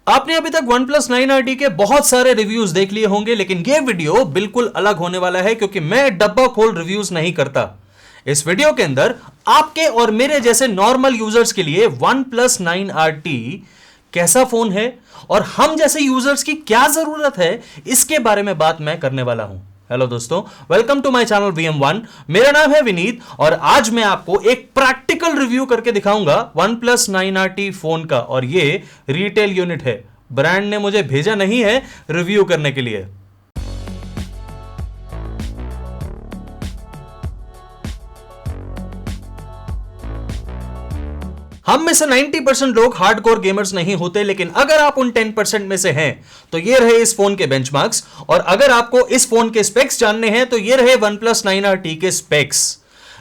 आपने अभी तक OnePlus 9RT के बहुत सारे रिव्यूज देख लिए होंगे, लेकिन यह वीडियो बिल्कुल अलग होने वाला है क्योंकि मैं डब्बा खोल रिव्यूज नहीं करता। इस वीडियो के अंदर आपके और मेरे जैसे नॉर्मल यूजर्स के लिए OnePlus 9RT कैसा फोन है और हम जैसे यूजर्स की क्या जरूरत है, इसके बारे में बात मैं करने वाला हूं। हेलो दोस्तों, welcome to my channel VM1। मेरा नाम है विनीत और आज मैं आपको एक प्रैक्टिकल रिव्यू करके दिखाऊंगा OnePlus 9RT फोन का, और ये रिटेल यूनिट है। ब्रांड ने मुझे भेजा नहीं है रिव्यू करने के लिए। हम में से 90% लोग हार्डकोर गेमर्स नहीं होते, लेकिन अगर आप उन 10% में से हैं तो ये रहे इस फोन के बेंचमार्क्स, और अगर आपको इस फोन के स्पेक्स जानने हैं तो ये रहे OnePlus 9RT के स्पेक्स।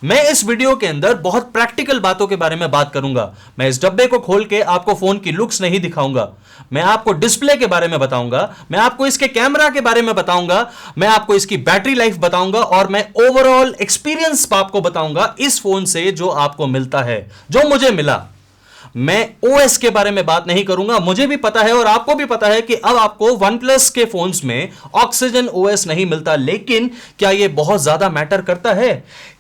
मैं इस वीडियो के अंदर बहुत प्रैक्टिकल बातों के बारे में बात करूंगा। मैं इस डब्बे को खोल के आपको फोन की लुक्स नहीं दिखाऊंगा, मैं आपको डिस्प्ले के बारे में बताऊंगा, मैं आपको इसके कैमरा के बारे में बताऊंगा, मैं आपको इसकी बैटरी लाइफ बताऊंगा, और मैं ओवरऑल एक्सपीरियंस आपको बताऊंगा इस फोन से जो आपको मिलता है, जो मुझे मिला। मैं OS के बारे में बात नहीं करूंगा। मुझे भी पता है और आपको भी पता है कि अब आपको OnePlus के फोन्स में ऑक्सीजन OS नहीं मिलता, लेकिन क्या यह बहुत ज्यादा मैटर करता है?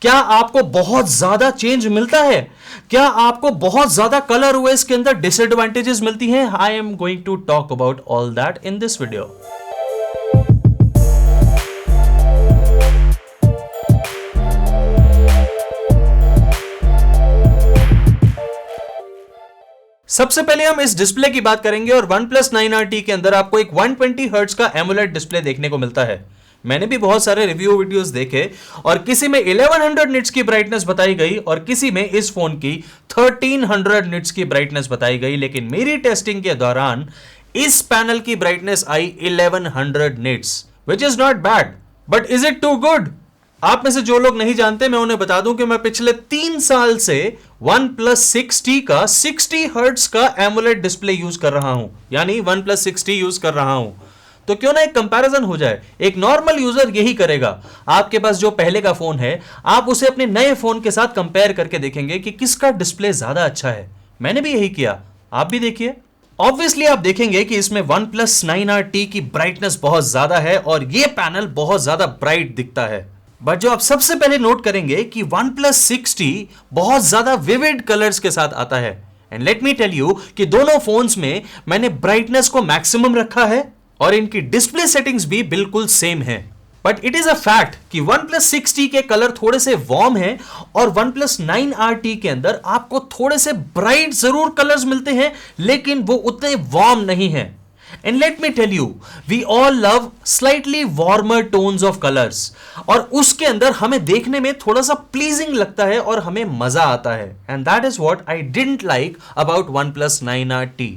क्या आपको बहुत ज्यादा चेंज मिलता है? क्या आपको बहुत ज्यादा कलर OS के अंदर डिसएडवांटेजेस मिलती हैं? I am going to talk about all that in this video. सबसे पहले हम इस डिस्प्ले की बात करेंगे, और OnePlus 9RT के अंदर आपको एक 120 हर्ट्ज का एमोलेड डिस्प्ले देखने को मिलता है। मैंने भी बहुत सारे रिव्यू वीडियोस देखे और किसी में 1100 निट्स की ब्राइटनेस बताई गई और किसी में इस फोन की 1300 निट्स की ब्राइटनेस बताई गई, लेकिन मेरी टेस्टिंग के दौरान इस पैनल की ब्राइटनेस आई 1100 nits, which is not bad, but is it too good? आप में से जो लोग नहीं जानते, मैं उन्हें बता दूं कि मैं पिछले 3 साल से OnePlus 6T का 60 हर्ट्ज का एमोलेड डिस्प्ले यूज कर रहा हूं, यानी OnePlus 6T यूज कर रहा हूं। तो क्यों ना एक कंपैरिजन हो जाए। एक नॉर्मल यूजर यही करेगा। आपके पास जो पहले का फोन है, आप उसे अपने नए फोन के साथ कंपेयर करके देखेंगे कि किसका डिस्प्ले ज्यादा अच्छा है। मैंने भी यही किया, आप भी देखिए। ऑब्वियसली आप देखेंगे कि इसमें OnePlus 9RT की ब्राइटनेस बहुत ज्यादा है और यह पैनल बहुत ज्यादा ब्राइट दिखता है। बट जो आप सबसे पहले नोट करेंगे कि OnePlus 6T बहुत ज्यादा विविड कलर्स के साथ आता है। And let me tell you कि दोनों फोन्स में मैंने ब्राइटनेस को मैक्सिमम रखा है और इनकी डिस्प्ले सेटिंग्स भी बिल्कुल सेम है। But it is a fact कि OnePlus 6T के कलर थोड़े से वार्म हैं और OnePlus 9RT के अंदर आपको थोड़े से ब्राइट जरूर कलर्स मिलते हैं, लेकिन वो उतने वार्म नहीं हैं। And let me tell you, we all love slightly warmer tones of colors, और उसके अंदर हमें देखने में थोड़ा सा pleasing लगता है और हमें मजा आता है। And that is what I didn't like about OnePlus 9RT।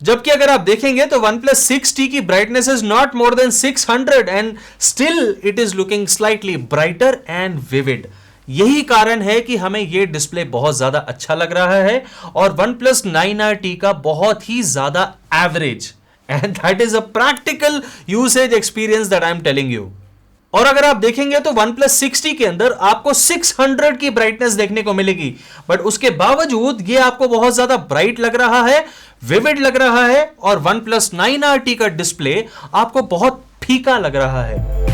जबकि अगर आप देखेंगे तो OnePlus 6T की brightness is not more than 600 and still it is looking slightly brighter and vivid। यही कारण है कि हमें यह डिस्प्ले बहुत ज्यादा अच्छा लग रहा है और OnePlus 9RT का बहुत ही ज्यादा average. And that is a practical usage experience that I am telling you। और अगर आप देखेंगे तो OnePlus 6T के अंदर आपको 600 की ब्राइटनेस देखने को मिलेगी, बट उसके बावजूद ये आपको बहुत ज्यादा ब्राइट लग रहा है, विविड लग रहा है, और OnePlus 9RT का डिस्प्ले आपको बहुत फीका लग रहा है।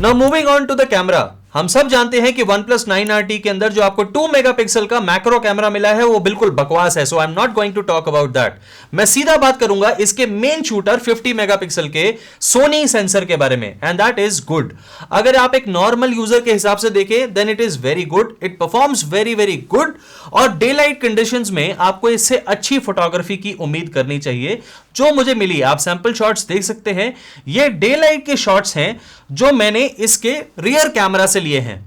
Now moving on to the camera। हम सब जानते हैं कि OnePlus 9RT के अंदर जो आपको 2 मेगापिक्सल का मैक्रो कैमरा मिला है वो बिल्कुल बकवास है, so I am not going to talk about that. मैं सीधा बात करूंगा इसके मेन शूटर 50 मेगापिक्सल के सोनी सेंसर के बारे में, एंड दैट इज गुड। अगर आप एक नॉर्मल यूजर के हिसाब से देखें then it is very good, it performs very very good, और डे लाइट कंडीशंस में आपको इससे अच्छी फोटोग्राफी की उम्मीद करनी चाहिए, जो मुझे मिली। आप सैंपल शॉट्स देख सकते हैं, ये डे लाइट के शॉट्स हैं जो मैंने इसके रियर कैमरा से लिए हैं।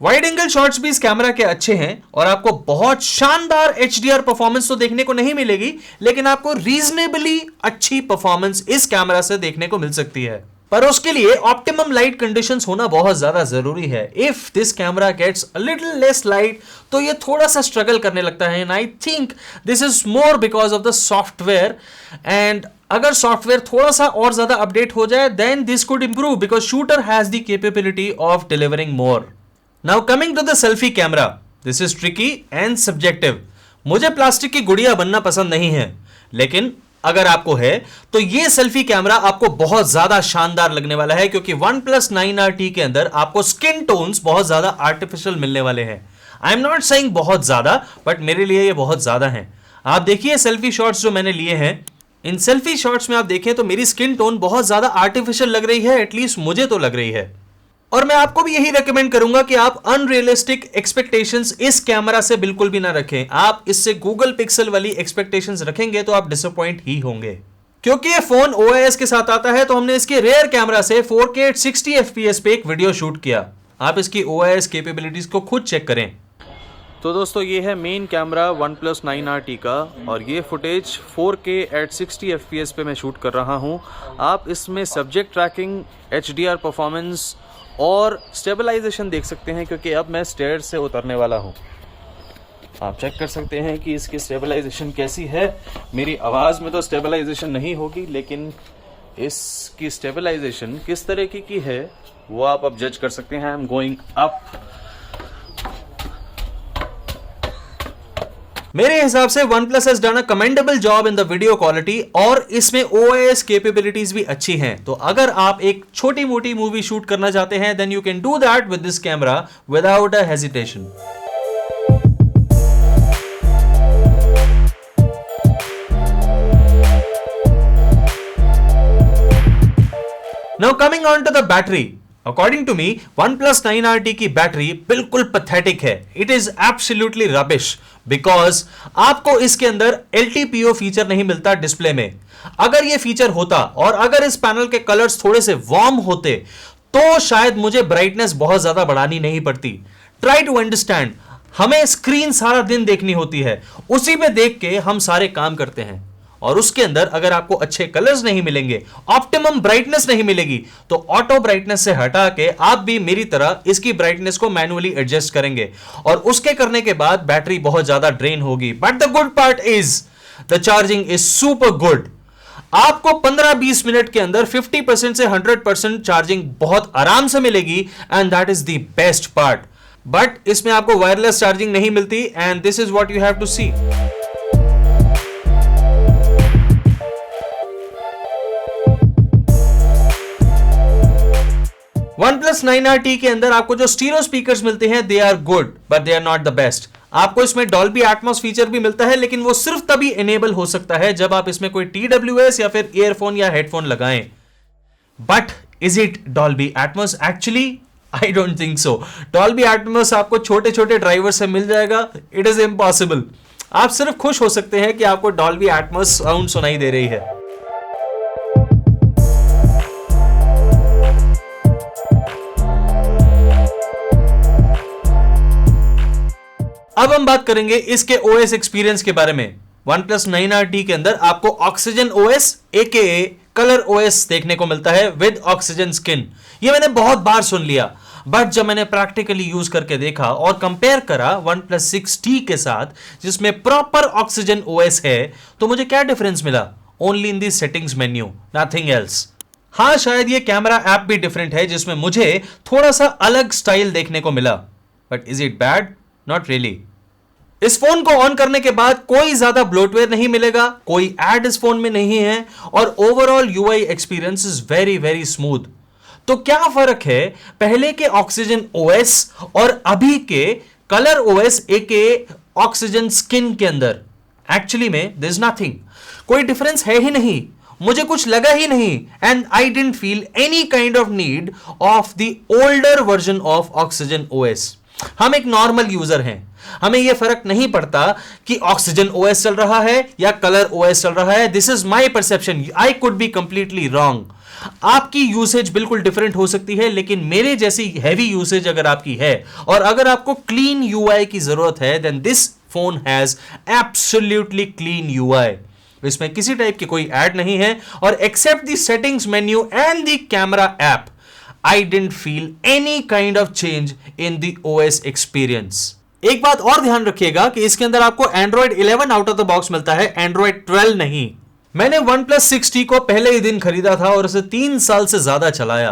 वाइड एंगल शॉट्स भी इस कैमरा के अच्छे हैं और आपको बहुत शानदार HDR परफॉर्मेंस तो देखने को नहीं मिलेगी, लेकिन आपको रीजनेबली अच्छी परफॉर्मेंस इस कैमरा से देखने को मिल सकती है। पर उसके लिए ऑप्टिमम लाइट कंडीशंस होना बहुत ज्यादा जरूरी है। If this camera gets a little less light तो ये थोड़ा सा स्ट्रगल करने लगता है, and I think this is more because of the software एंड अगर सॉफ्टवेयर थोड़ा सा और ज्यादा अपडेट हो जाए then this could improve because shooter has the capability of delivering more. Now coming to the selfie camera, this is tricky and subjective. मुझे plastic की गुड़िया बनना पसंद नहीं है, लेकिन अगर आपको है तो ये सेल्फी कैमरा आपको बहुत ज्यादा शानदार लगने वाला है क्योंकि OnePlus 9RT के अंदर आपको स्किन टोन्स बहुत ज्यादा आर्टिफिशियल मिलने वाले हैं. आई एम नॉट सेइंग बहुत ज्यादा, बट मेरे लिए ये बहुत ज्यादा है. आप देखिए सेल्फी शॉट्स जो मैंने लिए हैं, इन सेल्फी शॉट्स में आप देखें तो मेरी स्किन टोन बहुत ज्यादा आर्टिफिशियल लग रही है, एटलीस्ट मुझे तो लग रही है. और मैं आपको भी यही रेकमेंड करूंगा कि आप अनरियलिस्टिक एक्सपेक्टेशंस इस कैमरा से बिल्कुल भी ना रखें. आप इससे गूगल पिक्सल वाली एक्सपेक्टेशंस रखेंगे तो आप डिसअपॉइंट ही होंगे. क्योंकि ये फोन OIS के साथ आता है तो हमने इसके रेयर कैमरा से 4K 60 FPS पे एक वीडियो शूट किया. आप इसकी OIS कैपेबिलिटीज को खुद चेक करें. तो दोस्तों ये है मेन कैमरा OnePlus 9RT का और ये फुटेज 4K at 60 FPS पे मैं शूट कर रहा हूँ. आप इसमें सब्जेक्ट ट्रैकिंग, HDR परफॉर्मेंस और स्टेबलाइजेशन देख सकते हैं क्योंकि अब मैं स्टेयर से उतरने वाला हूँ. आप चेक कर सकते हैं कि इसकी स्टेबलाइजेशन कैसी है. मेरी आवाज़ में तो स्टेबलाइजेशन नहीं होगी, लेकिन इसकी स्टेबलाइजेशन किस तरीके की है वो आप अब जज कर सकते हैं. I am going up. मेरे हिसाब से OnePlus has done a commendable job in the video quality और इसमें OIS capabilities भी अच्छी हैं. तो अगर आप एक छोटी मोटी मूवी शूट करना चाहते हैं then you can do that with this camera without a hesitation. Now coming on to the battery. According to me, OnePlus 9RT की बैटरी बिल्कुल पैथेटिक है. It is absolutely rubbish because आपको इसके अंदर LTPO feature नहीं मिलता display में. अगर ये फीचर होता और अगर इस पैनल के कलर्स थोड़े से वार्म होते तो शायद मुझे ब्राइटनेस बहुत ज्यादा बढ़ानी नहीं पड़ती. ट्राई टू अंडरस्टैंड, हमें स्क्रीन सारा दिन देखनी होती है, उसी में देख के हम सारे काम करते हैं और उसके अंदर अगर आपको अच्छे कलर्स नहीं मिलेंगे, ऑप्टिमम ब्राइटनेस नहीं मिलेगी, तो ऑटो ब्राइटनेस से हटा के आप भी मेरी तरह इसकी ब्राइटनेस को मैनुअली एडजस्ट करेंगे और उसके करने के बाद बैटरी बहुत ज्यादा ड्रेन होगी. But the good part is the charging is super good. आपको 15-20 मिनट के अंदर 50% से 100% चार्जिंग बहुत आराम से मिलेगी and that is the best part. But इसमें आपको वायरलेस चार्जिंग नहीं मिलती and this is what you have to see. OnePlus 9RT के अंदर आपको जो स्टीरियो स्पीकर्स मिलते हैं they are good but they are not the best. आपको इसमें Dolby Atmos फीचर भी मिलता है, लेकिन वो सिर्फ तभी इनेबल हो सकता है जब आप इसमें कोई TWS या फिर ईयरफोन या हेडफोन लगाएं. But is it Dolby Atmos actually? I don't think so. Dolby Atmos आपको छोटे छोटे ड्राइवर से मिल जाएगा. It is impossible. आप सिर्फ खुश हो सकते हैं कि आपको Dolby Atmos साउंड सुनाई दे रही है. अब हम बात करेंगे इसके OS एक्सपीरियंस के बारे में. OnePlus 9RT के अंदर आपको Oxygen OS aka colour OS देखने को मिलता है विद ऑक्सीजन स्किन. ये मैंने बहुत बार सुन लिया, बट जब मैंने प्रैक्टिकली यूज करके देखा और कंपेयर करा OnePlus 6T के साथ जिसमें प्रॉपर ऑक्सीजन OS है, तो मुझे क्या डिफरेंस मिला? Only in the settings menu, nothing else. हाँ, शायद ये कैमरा ऐप भी डिफरेंट है जिसमें मुझे थोड़ा सा अलग स्टाइल देखने को मिला, but is it bad? Not really. इस फोन को ऑन करने के बाद कोई ज्यादा ब्लोटवेयर नहीं मिलेगा, कोई एड इस फोन में नहीं है और overall UI experience is very very smooth. तो क्या फर्क है पहले के ऑक्सीजन OS और अभी के कलर OS एके ऑक्सीजन स्किन के अंदर? एक्चुअली में देयर इज नथिंग. कोई डिफरेंस है ही नहीं. मुझे कुछ लगा ही नहीं and I didn't feel any kind of need of the older version of oxygen OS. हम एक नॉर्मल यूजर हैं, हमें यह फर्क नहीं पड़ता कि ऑक्सीजन OS चल रहा है या कलर OS चल रहा है. This is my perception. I could be completely wrong. आपकी यूसेज बिल्कुल डिफरेंट हो सकती है, लेकिन मेरे जैसी हैवी यूसेज अगर आपकी है और अगर आपको क्लीन UI की जरूरत है, then this phone has absolutely clean UI. इसमें किसी टाइप की कोई ऐड नहीं है और except the settings menu and the camera app, I didn't feel any kind of change in the OS experience. एक बात और ध्यान रखिएगा कि इसके अंदर आपको Android 11 out of the box मिलता है, Android 12 नहीं. मैंने OnePlus 6T को पहले ही दिन खरीदा था और उसे 3 साल से ज्यादा चलाया,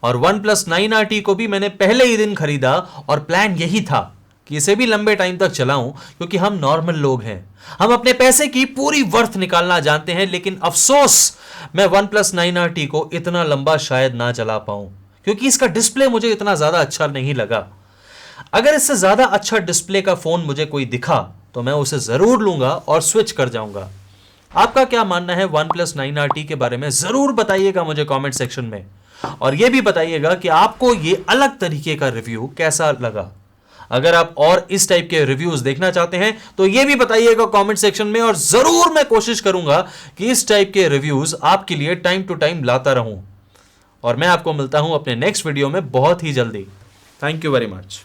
और OnePlus 9RT को भी मैंने पहले ही दिन खरीदा और प्लान यही था कि इसे भी लंबे टाइम तक चलाऊं, क्योंकि हम नॉर्मल लोग हैं, हम अपने पैसे की पूरी वर्थ निकालना जानते हैं। लेकिन अफसोस मैं OnePlus 9RT को इतना लंबा शायद ना चला पाऊं, क्योंकि इसका डिस्प्ले मुझे इतना ज्यादा अच्छा नहीं लगा। अगर इससे ज्यादा अच्छा डिस्प्ले का फोन मुझे कोई दिखा तो मैं उसे जरूर लूंगा और स्विच कर जाऊंगा। आपका क्या मानना है OnePlus 9RT के बारे में, जरूर बताइएगा मुझे कमेंट सेक्शन में, और यह भी बताइएगा कि आपको यह अलग तरीके का रिव्यू कैसा लगा। अगर आप और इस टाइप के रिव्यूज देखना चाहते हैं तो यह भी बताइएगा कमेंट सेक्शन में, और जरूर मैं कोशिश करूंगा कि इस टाइप के रिव्यूज आपके लिए टाइम टू टाइम लाता रहूं। और मैं आपको मिलता हूं अपने नेक्स्ट वीडियो में बहुत ही जल्दी। Thank you very much.